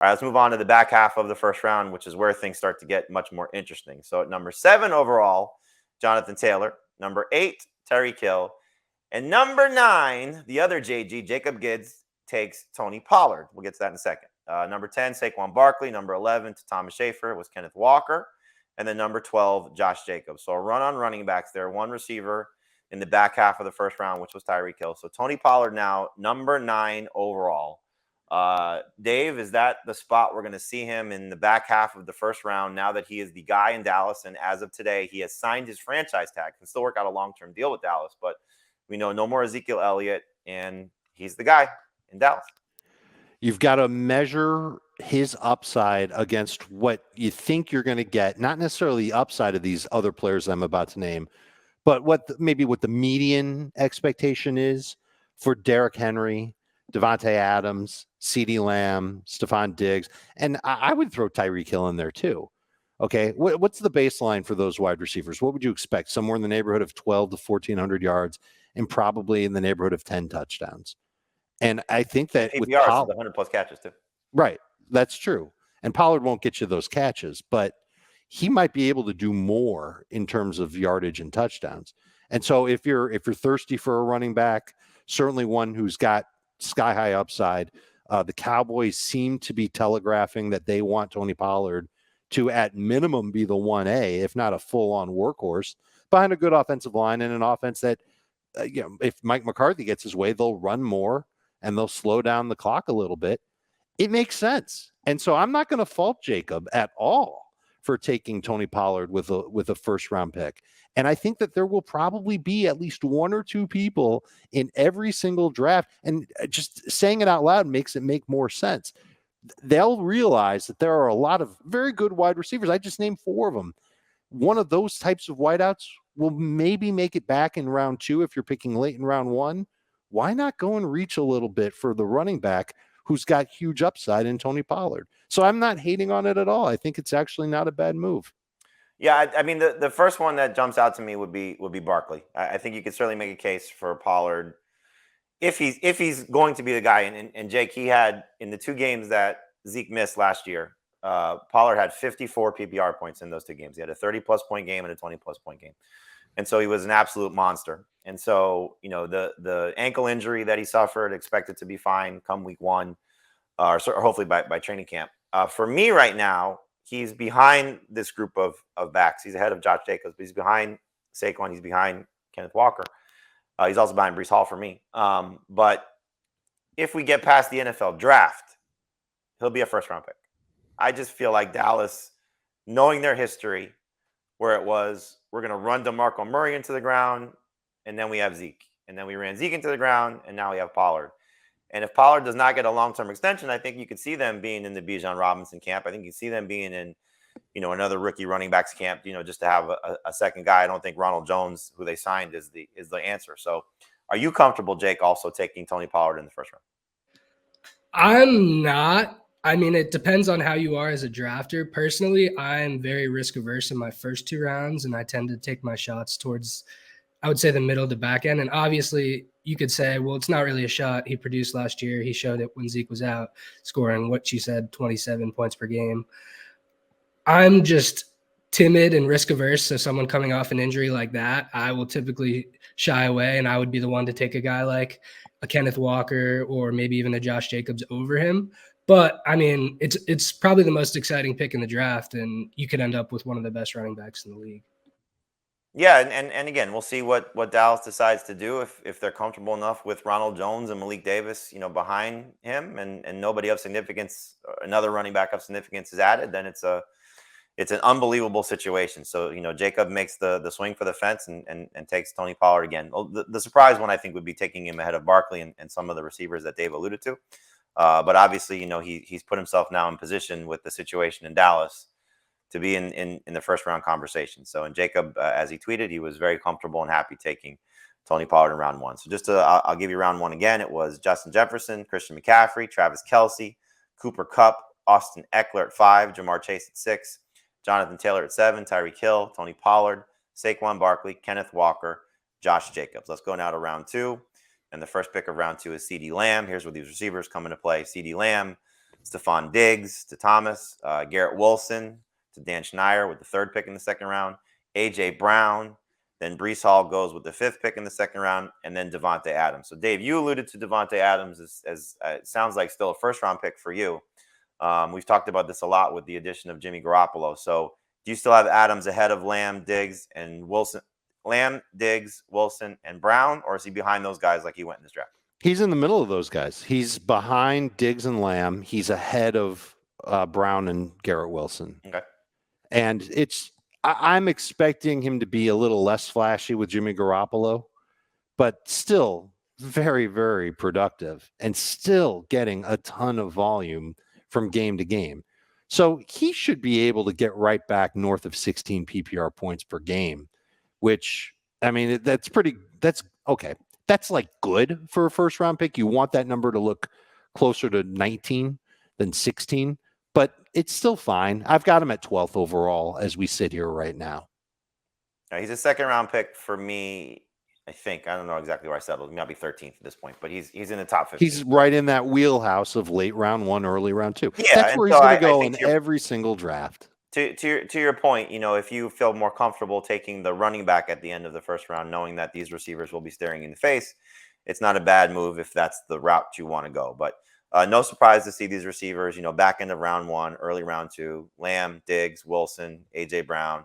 All right, let's move on to the back half of the first round, which is where things start to get much more interesting. So at number 7 overall, Jonathan Taylor. Number 8, Tyreek Hill. And number 9, the other JG, Jacob Gibbs, takes Tony Pollard. We'll get to that in a second. Number 10, Saquon Barkley. Number 11, to Thomas Schaefer, was Kenneth Walker. And then number 12, Josh Jacobs. So a run on running backs there. One receiver in the back half of the first round, which was Tyreek Hill. So Tony Pollard now number 9 overall. Dave, is that the spot we're going to see him in the back half of the first round now that he is the guy in Dallas? And as of today, he has signed his franchise tag. Can still work out a long-term deal with Dallas, but we know no more Ezekiel Elliott, and he's the guy in Dallas. You've got to measure his upside against what you think you're going to get, not necessarily the upside of these other players I'm about to name, but what the median expectation is for Derrick Henry, Davante Adams, CeeDee Lamb, Stephon Diggs, and I would throw Tyreek Hill in there too. Okay, what's the baseline for those wide receivers? What would you expect? Somewhere in the neighborhood of 12 to 1,400 yards and probably in the neighborhood of 10 touchdowns. And I think that PPR, with so the 100 plus catches too. Right, that's true. And Pollard won't get you those catches, but he might be able to do more in terms of yardage and touchdowns. And so if you're thirsty for a running back, certainly one who's got sky high upside. The Cowboys seem to be telegraphing that they want Tony Pollard to at minimum be the 1A, if not a full-on workhorse, behind a good offensive line and an offense that, if Mike McCarthy gets his way, they'll run more and they'll slow down the clock a little bit. It makes sense. And so I'm not going to fault Jacob at all for taking Tony Pollard with a first-round pick. And I think that there will probably be at least one or two people in every single draft. And just saying it out loud makes it make more sense. They'll realize that there are a lot of very good wide receivers. I just named 4 of them. One of those types of wideouts will maybe make it back in round 2 if you're picking late in round 1. Why not go and reach a little bit for the running back who's got huge upside in Tony Pollard? So I'm not hating on it at all. I think it's actually not a bad move. Yeah, I mean, the first one that jumps out to me would be Barkley. I think you could certainly make a case for Pollard if he's going to be the guy. And Jake, he had in the 2 games that Zeke missed last year, Pollard had 54 PPR points in those 2 games. He had a 30-plus point game and a 20-plus point game. And so he was an absolute monster. And so, the ankle injury that he suffered, expected to be fine come week 1, or hopefully by training camp. For me right now, he's behind this group of backs. He's ahead of Josh Jacobs, but he's behind Saquon. He's behind Kenneth Walker. He's also behind Breece Hall for me. But if we get past the NFL draft, he'll be a first-round pick. I just feel like Dallas, knowing their history, where it was, we're going to run DeMarco Murray into the ground, and then we have Zeke. And then we ran Zeke into the ground, and now we have Pollard. And if Pollard does not get a long-term extension, I think you could see them being in the Bijan Robinson camp. I think you see them being in, another rookie running backs camp, just to have a second guy. I don't think Ronald Jones, who they signed, is the answer. So are you comfortable, Jake, also taking Tony Pollard in the first round? I'm not. I mean, it depends on how you are as a drafter. Personally, I'm very risk averse in my first 2 rounds, and I tend to take my shots towards, I would say, the middle to back end. And obviously, you could say, well, it's not really a shot. He produced last year. He showed it when Zeke was out, scoring what you said, 27 points per game. I'm just timid and risk averse. So someone coming off an injury like that, I will typically shy away, and I would be the one to take a guy like a Kenneth Walker or maybe even a Josh Jacobs over him. But I mean, it's probably the most exciting pick in the draft, and you could end up with one of the best running backs in the league. Yeah, and again, we'll see what Dallas decides to do if they're comfortable enough with Ronald Jones and Malik Davis, behind him, and nobody of significance, another running back of significance is added. Then it's an unbelievable situation. So Jacob makes the swing for the fence and takes Tony Pollard again. Well, the surprise one I think would be taking him ahead of Barkley and some of the receivers that Dave alluded to. But obviously, he's put himself now in position with the situation in Dallas to be in the first round conversation. So, and Jacob, as he tweeted, he was very comfortable and happy taking Tony Pollard in round 1. So I'll give you round 1 again. It was Justin Jefferson, Christian McCaffrey, Travis Kelce, Cooper Kupp, Austin Eckler at 5, Jamar Chase at 6, Jonathan Taylor at 7, Tyreek Hill, Tony Pollard, Saquon Barkley, Kenneth Walker, Josh Jacobs. Let's go now to round 2. And the first pick of round 2 is CeeDee Lamb. Here's where these receivers come into play. CeeDee Lamb, Stephon Diggs to Thomas, Garrett Wilson to Dan Schneider with the 3rd pick in the 2nd round, A.J. Brown, then Breece Hall goes with the 5th pick in the 2nd round, and then Davante Adams. So, Dave, you alluded to Davante Adams as it sounds like still a first-round pick for you. We've talked about this a lot with the addition of Jimmy Garoppolo. So, do you still have Adams ahead of Lamb, Diggs, and Wilson? Lamb, Diggs, Wilson, and Brown, or is he behind those guys like he went in this draft? He's in the middle of those guys. He's behind Diggs and Lamb. He's ahead of Brown and Garrett Wilson. Okay. And I'm expecting him to be a little less flashy with Jimmy Garoppolo, but still very, very productive and still getting a ton of volume from game to game. So he should be able to get right back north of 16 PPR points per game, which, I mean, that's okay. That's like good for a first round pick. You want that number to look closer to 19 than 16, but it's still fine. I've got him at 12th overall as we sit here right now. He's a 2nd round pick for me. I think, I don't know exactly where I settled. He might be 13th at this point, but he's in the top 50. He's right in that wheelhouse of late round 1, early round 2. Yeah, that's where he's going to go in every single draft. To your point, if you feel more comfortable taking the running back at the end of the first round, knowing that these receivers will be staring you in the face, it's not a bad move if that's the route you want to go. But no surprise to see these receivers, back end of round 1, early round 2, Lamb, Diggs, Wilson, A.J. Brown,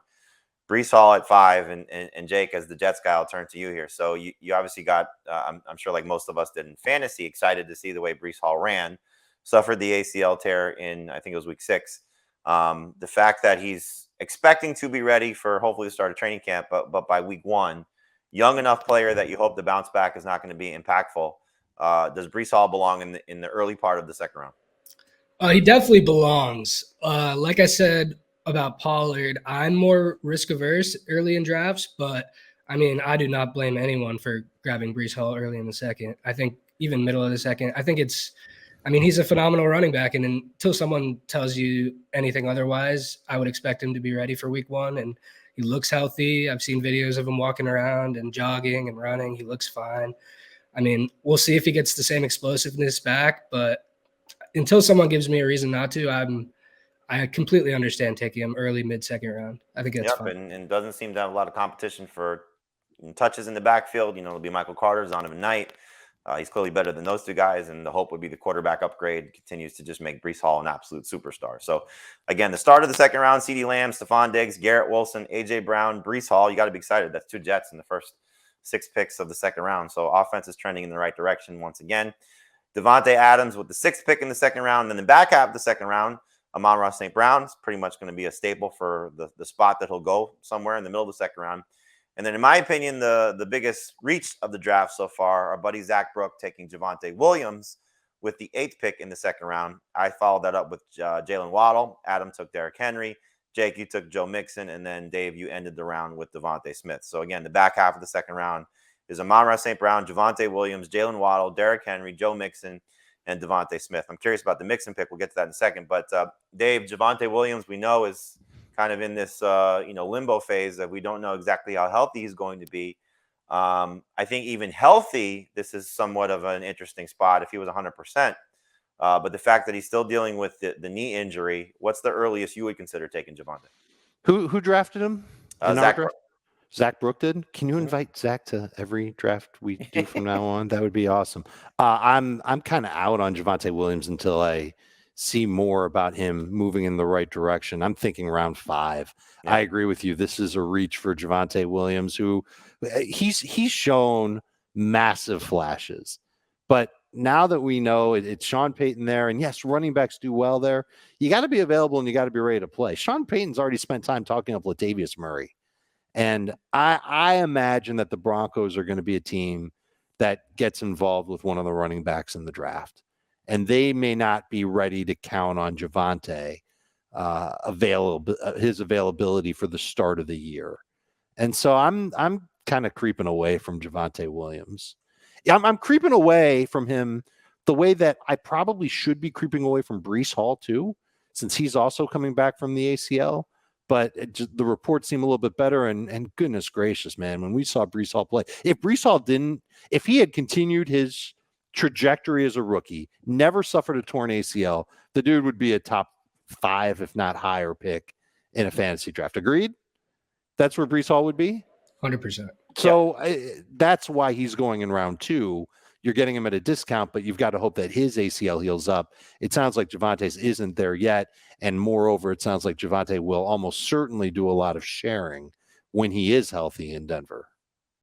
Breece Hall at 5, and Jake, as the Jets guy, I'll turn to you here. So you obviously got, I'm sure like most of us did in fantasy, excited to see the way Breece Hall ran, suffered the ACL tear in, I think it was week 6. The fact that he's expecting to be ready for hopefully the start of training camp, but by week 1, young enough player that you hope the bounce back is not going to be impactful. Does Breece Hall belong in the early part of the 2nd round? He definitely belongs. Like I said about Pollard, I'm more risk averse early in drafts, but I mean, I do not blame anyone for grabbing Breece Hall early in the 2nd. I think even middle of the 2nd. I think he's a phenomenal running back, and until someone tells you anything otherwise, I would expect him to be ready for week 1, and he looks healthy. I've seen videos of him walking around and jogging and running. He looks fine. I mean, we'll see if he gets the same explosiveness back, but until someone gives me a reason not to, I completely understand taking him early, mid-2nd round. I think that's fine. And doesn't seem to have a lot of competition for touches in the backfield. It'll be Michael Carter, Zonovan Knight. He's clearly better than those 2 guys, and the hope would be the quarterback upgrade continues to just make Breece Hall an absolute superstar. So, again, the start of the 2nd round, CeeDee Lamb, Stephon Diggs, Garrett Wilson, A.J. Brown, Breece Hall. You got to be excited. That's 2 Jets in the first 6 picks of the 2nd round. So, offense is trending in the right direction once again. Davante Adams with the 6th pick in the 2nd round. And then the back half of the 2nd round, Amon-Ra St. Brown's pretty much going to be a staple for the spot that he'll go somewhere in the middle of the 2nd round. And then, in my opinion, the biggest reach of the draft so far, our buddy Zach Brook taking Javonte Williams with the 8th pick in the 2nd round. I followed that up with Jalen Waddle. Adam took Derrick Henry. Jake, you took Joe Mixon. And then, Dave, you ended the round with Devontae Smith. So, again, the back half of the 2nd round is Amon-Ra St. Brown, Javonte Williams, Jalen Waddle, Derrick Henry, Joe Mixon, and Devontae Smith. I'm curious about the Mixon pick. We'll get to that in a second. But, Dave, Javonte Williams, we know, is kind of in this limbo phase that we don't know exactly how healthy he's going to be. I think even healthy, this is somewhat of an interesting spot if he was 100%. But the fact that he's still dealing with the knee injury, what's the earliest you would consider taking Javonte? Who drafted him? Zach Brook did. Can you invite Zach to every draft we do from now on? That would be awesome. I'm kind of out on Javonte Williams until I see more about him moving in the right direction. I'm thinking round 5. Yeah. I agree with you. This is a reach for Javonte Williams, who he's shown massive flashes. But now that we know it's Sean Payton there, and yes, running backs do well there, you got to be available and you got to be ready to play. Sean Payton's already spent time talking up Latavius Murray. And I imagine that the Broncos are going to be a team that gets involved with one of the running backs in the draft. And they may not be ready to count on Javonte his availability for the start of the year. And so I'm kind of creeping away from Javonte Williams. I'm creeping away from him the way that I probably should be creeping away from Breece Hall too, since he's also coming back from the ACL. But the reports seem a little bit better. And goodness gracious, man, when we saw Breece Hall play, if he had continued his trajectory as a rookie, never suffered a torn ACL, the dude would be a top 5, if not higher pick in a fantasy draft. Agreed? That's where Breece Hall would be? 100%. So that's why he's going in round 2. You're getting him at a discount, but you've got to hope that his ACL heals up. It sounds like Javonte's isn't there yet. And moreover, it sounds like Javonte will almost certainly do a lot of sharing when he is healthy in Denver.